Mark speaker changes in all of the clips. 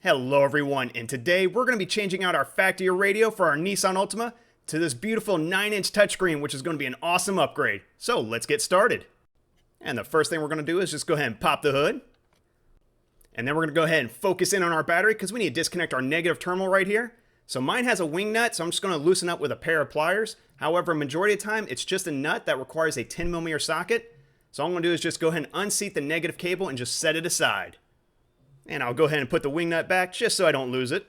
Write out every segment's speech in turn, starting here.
Speaker 1: Hello everyone, and today we're going to be changing out our factory radio for our Nissan Altima to this beautiful 9-inch touchscreen, which is going to be an awesome upgrade. So let's get started. And the first thing we're going to do is just go ahead and pop the hood. And then we're going to go ahead and focus in on our battery because we need to disconnect our negative terminal right here. So mine has a wing nut, so I'm just going to loosen up with a pair of pliers. However, majority of the time, it's just a nut that requires a 10mm socket. So all I'm going to do is just go ahead and unseat the negative cable and just set it aside. And I'll go ahead and put the wing nut back just so I don't lose it.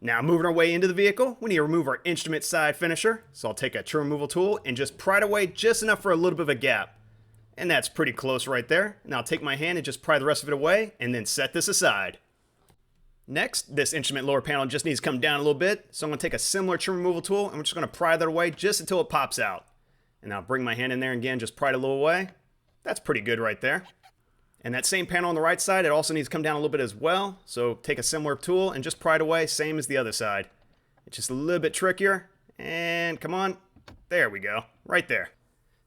Speaker 1: Now moving our way into the vehicle, we need to remove our instrument side finisher. So I'll take a trim removal tool and just pry it away just enough for a little bit of a gap. And that's pretty close right there. Now I'll take my hand and just pry the rest of it away and then set this aside. Next, this instrument lower panel just needs to come down a little bit. So I'm going to take a similar trim removal tool and we're just going to pry that away just until it pops out. And I'll bring my hand in there again, just pry it a little away. That's pretty good right there. And that same panel on the right side, it also needs to come down a little bit as well. So take a similar tool and just pry it away, same as the other side. It's just a little bit trickier. And come on, there we go, right there.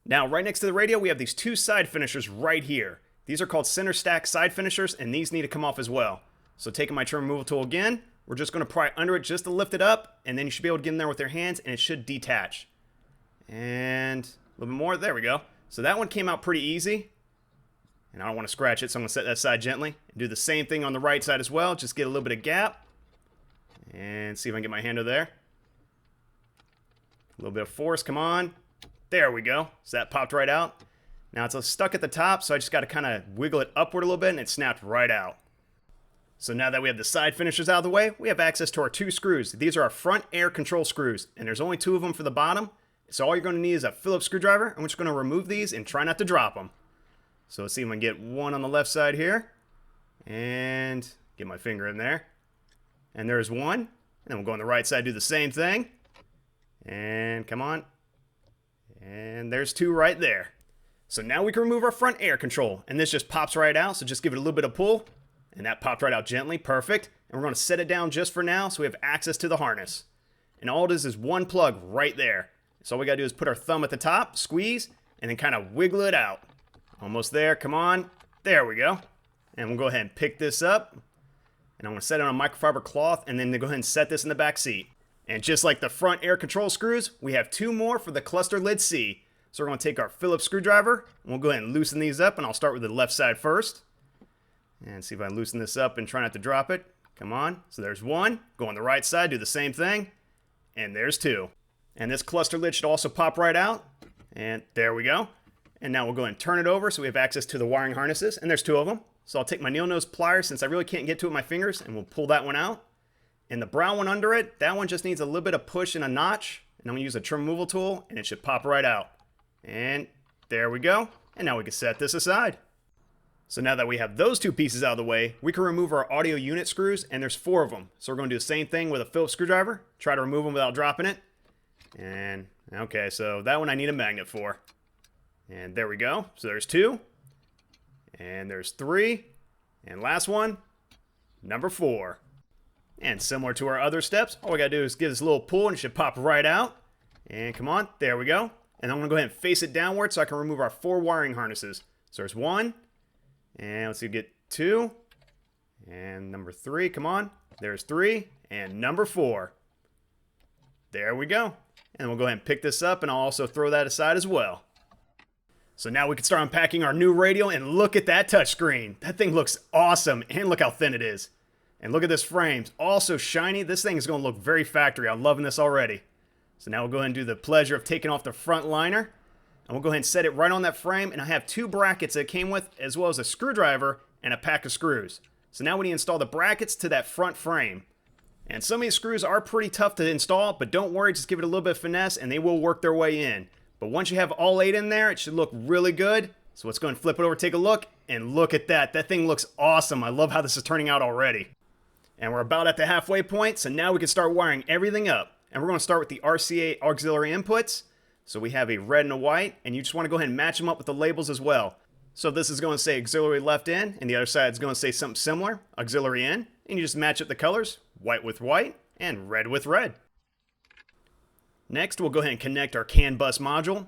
Speaker 1: Now, right next to the radio, we have these two side finishers right here. These are called center stack side finishers, and these need to come off as well. So taking my trim removal tool again, we're just going to pry under it just to lift it up, and then you should be able to get in there with your hands, and it should detach. And a little bit more, there we go. So that one came out pretty easy. And I don't want to scratch it, so I'm going to set that side gently. And do the same thing on the right side as well. Just get a little bit of gap. And see if I can get my hand over there. A little bit of force, come on. There we go. So that popped right out. Now it's stuck at the top, so I just got to kind of wiggle it upward a little bit, and it snapped right out. So now that we have the side finishers out of the way, we have access to our two screws. These are our front air control screws, and there's only two of them for the bottom. So all you're going to need is a Phillips screwdriver, and we're just going to remove these and try not to drop them. So let's see if I can get one on the left side here. And get my finger in there. And there's one. And then we'll go on the right side, do the same thing. And come on. And there's two right there. So now we can remove our front air control. And this just pops right out, so just give it a little bit of pull. And that popped right out gently, perfect. And we're going to set it down just for now so we have access to the harness. And all it is one plug right there. So all we got to do is put our thumb at the top, squeeze, and then kind of wiggle it out. Almost there, come on. There we go. And we'll go ahead and pick this up. And I'm going to set it on a microfiber cloth and then go ahead and set this in the back seat. And just like the front air control screws, we have two more for the cluster lid C. So we're going to take our Phillips screwdriver and we'll go ahead and loosen these up. And I'll start with the left side first. And see if I can loosen this up and try not to drop it. Come on. So there's one. Go on the right side, do the same thing. And there's two. And this cluster lid should also pop right out. And there we go. And now we'll go ahead and turn it over so we have access to the wiring harnesses. And there's two of them. So I'll take my needle nose pliers since I really can't get to it with my fingers. And we'll pull that one out. And the brown one under it, that one just needs a little bit of push and a notch. And I'm going to use a trim removal tool. And it should pop right out. And there we go. And now we can set this aside. So now that we have those two pieces out of the way, we can remove our audio unit screws. And there's four of them. So we're going to do the same thing with a Phillips screwdriver. Try to remove them without dropping it. And okay, so that one I need a magnet for. And there we go. So there's two. And there's three. And last one, number 4. And similar to our other steps, all we got to do is give this a little pull and it should pop right out. And come on, there we go. And I'm going to go ahead and face it downward so I can remove our 4 wiring harnesses. So there's 1. And let's see, get 2. And number 3, come on. There's 3. And number 4. There we go. And we'll go ahead and pick this up and I'll also throw that aside as well. So now we can start unpacking our new radio and look at that touchscreen. That thing looks awesome and look how thin it is. And look at this frame, it's also shiny. This thing is going to look very factory. I'm loving this already. So now we'll go ahead and do the pleasure of taking off the front liner. And we'll go ahead and set it right on that frame. And I have 2 brackets that it came with as well as a screwdriver and a pack of screws. So now we need to install the brackets to that front frame. And some of these screws are pretty tough to install, but don't worry, just give it a little bit of finesse and they will work their way in. But once you have all 8 in there, it should look really good. So let's go and flip it over, take a look, and look at that. That thing looks awesome. I love how this is turning out already. And we're about at the halfway point, so now we can start wiring everything up. And we're going to start with the RCA auxiliary inputs. So we have a red and a white, and you just want to go ahead and match them up with the labels as well. So this is going to say auxiliary left in, and the other side is going to say something similar, auxiliary in. And you just match up the colors, white with white, and red with red. Next, we'll go ahead and connect our CAN bus module.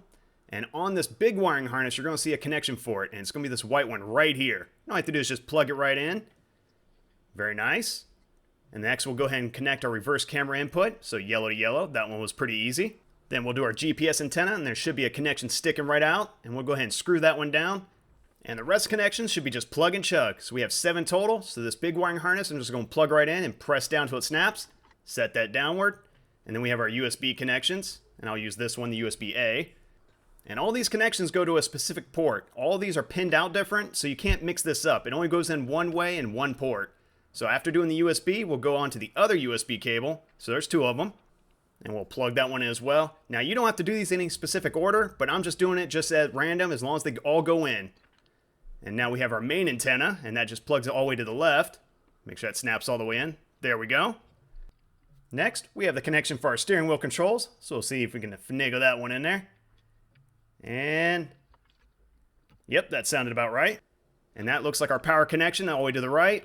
Speaker 1: And on this big wiring harness, you're going to see a connection for it. And it's going to be this white one right here. All I have to do is just plug it right in. Very nice. And next we'll go ahead and connect our reverse camera input. So yellow to yellow, that one was pretty easy. Then we'll do our GPS antenna, and there should be a connection sticking right out. And we'll go ahead and screw that one down. And the rest of connections should be just plug and chug. So we have 7 total. So this big wiring harness, I'm just going to plug right in and press down till it snaps. Set that downward. And then we have our USB connections. And I'll use this one, the USB-A. And all these connections go to a specific port. All these are pinned out different, so you can't mix this up. It only goes in one way and one port. So after doing the USB, we'll go on to the other USB cable. So there's 2 of them. And we'll plug that one in as well. Now you don't have to do these in any specific order, but I'm just doing it just at random as long as they all go in. And now we have our main antenna, and that just plugs it all the way to the left. Make sure that snaps all the way in. There we go. Next, we have the connection for our steering wheel controls. So we'll see if we can finagle that one in there. And, yep, that sounded about right. And that looks like our power connection all the way to the right.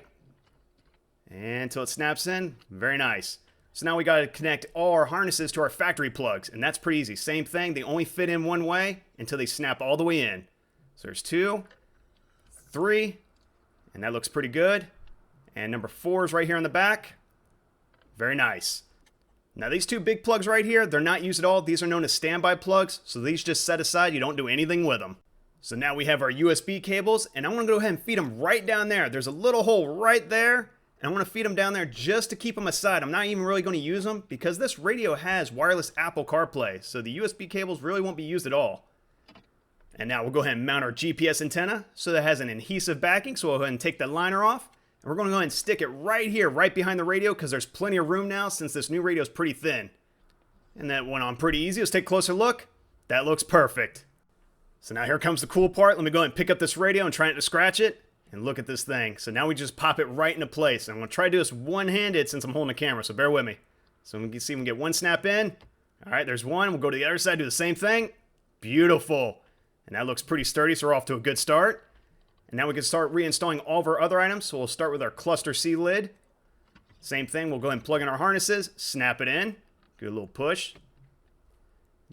Speaker 1: And until it snaps in, very nice. So now we got to connect all our harnesses to our factory plugs, and that's pretty easy. Same thing, they only fit in one way until they snap all the way in. So there's 2, 3, and that looks pretty good. And number 4 is right here on the back. Very nice. Now these 2 big plugs right here, they're not used at all. These are known as standby plugs, so these just set aside. You don't do anything with them. So now we have our USB cables, and I'm going to go ahead and feed them right down there. There's a little hole right there, and I'm going to feed them down there just to keep them aside. I'm not even really going to use them because this radio has wireless Apple Carplay, so the USB cables really won't be used at all. And now we'll go ahead and mount our GPS antenna so that it has an adhesive backing, so we'll go ahead and take that liner off. And we're going to go ahead and stick it right here, right behind the radio, because there's plenty of room now since this new radio is pretty thin. And that went on pretty easy. Let's take a closer look. That looks perfect. So now here comes the cool part. Let me go ahead and pick up this radio and try not to scratch it. And look at this thing. So now we just pop it right into place. I'm going to try to do this one-handed since I'm holding the camera, so bear with me. So we can see we can get one snap in. All right, there's one. We'll go to the other side, do the same thing. Beautiful. And that looks pretty sturdy, so we're off to a good start. And now we can start reinstalling all of our other items. So we'll start with our cluster C lid. Same thing, we'll go ahead and plug in our harnesses, snap it in, do a little push.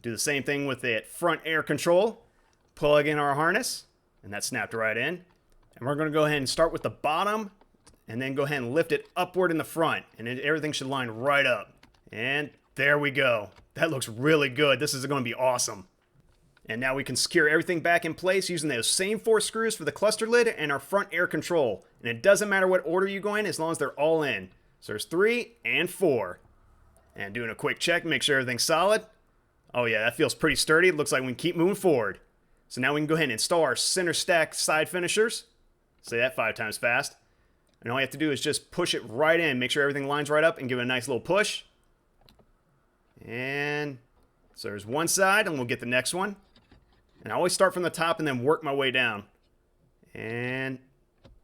Speaker 1: Do the same thing with the front air control. Plug in our harness, and that snapped right in. And we're going to go ahead and start with the bottom, and then go ahead and lift it upward in the front. And everything should line right up. And there we go. That looks really good. This is going to be awesome. And now we can secure everything back in place using those same 4 screws for the cluster lid and our front air control. And it doesn't matter what order you go in as long as they're all in. So there's 3 and 4. And doing a quick check, make sure everything's solid. Oh yeah, that feels pretty sturdy. It looks like we can keep moving forward. So now we can go ahead and install our center stack side finishers. Say that 5 times fast. And all you have to do is just push it right in. Make sure everything lines right up and give it a nice little push. And so there's one side, and we'll get the next one. And I always start from the top and then work my way down. And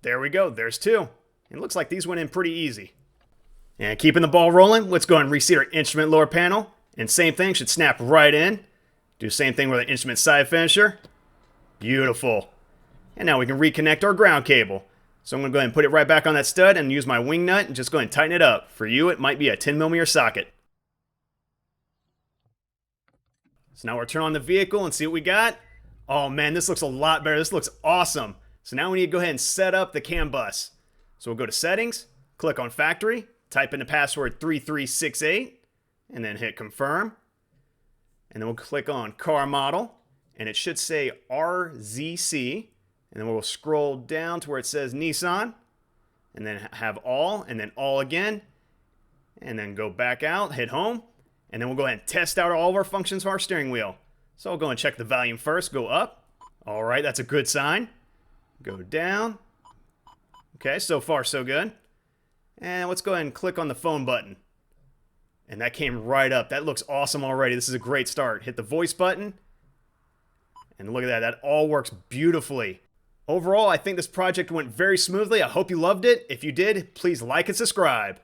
Speaker 1: there we go. There's 2. It looks like these went in pretty easy. And keeping the ball rolling, let's go and reseat our instrument lower panel. And same thing, should snap right in. Do the same thing with the instrument side finisher. Beautiful. And now we can reconnect our ground cable. So I'm going to go ahead and put it right back on that stud and use my wing nut and just go ahead and tighten it up. For you, it might be a 10mm socket. So now we'll turn on the vehicle and see what we got. Oh man, this looks a lot better. This looks awesome. So now we need to go ahead and set up the CAN bus. So we'll go to settings, click on factory, type in the password 3368, and then hit confirm. And then we'll click on car model, and it should say RZC. And then we'll scroll down to where it says Nissan, and then have all, and then all again, and then go back out, hit home, and then we'll go ahead and test out all of our functions of our steering wheel. So I'll go and check the volume first, go up. All right, that's a good sign. Go down. Okay, so far so good. And let's go ahead and click on the phone button. And that came right up. That looks awesome already. This is a great start. Hit the voice button. And look at that. That all works beautifully. Overall, I think this project went very smoothly. I hope you loved it. If you did, please like and subscribe.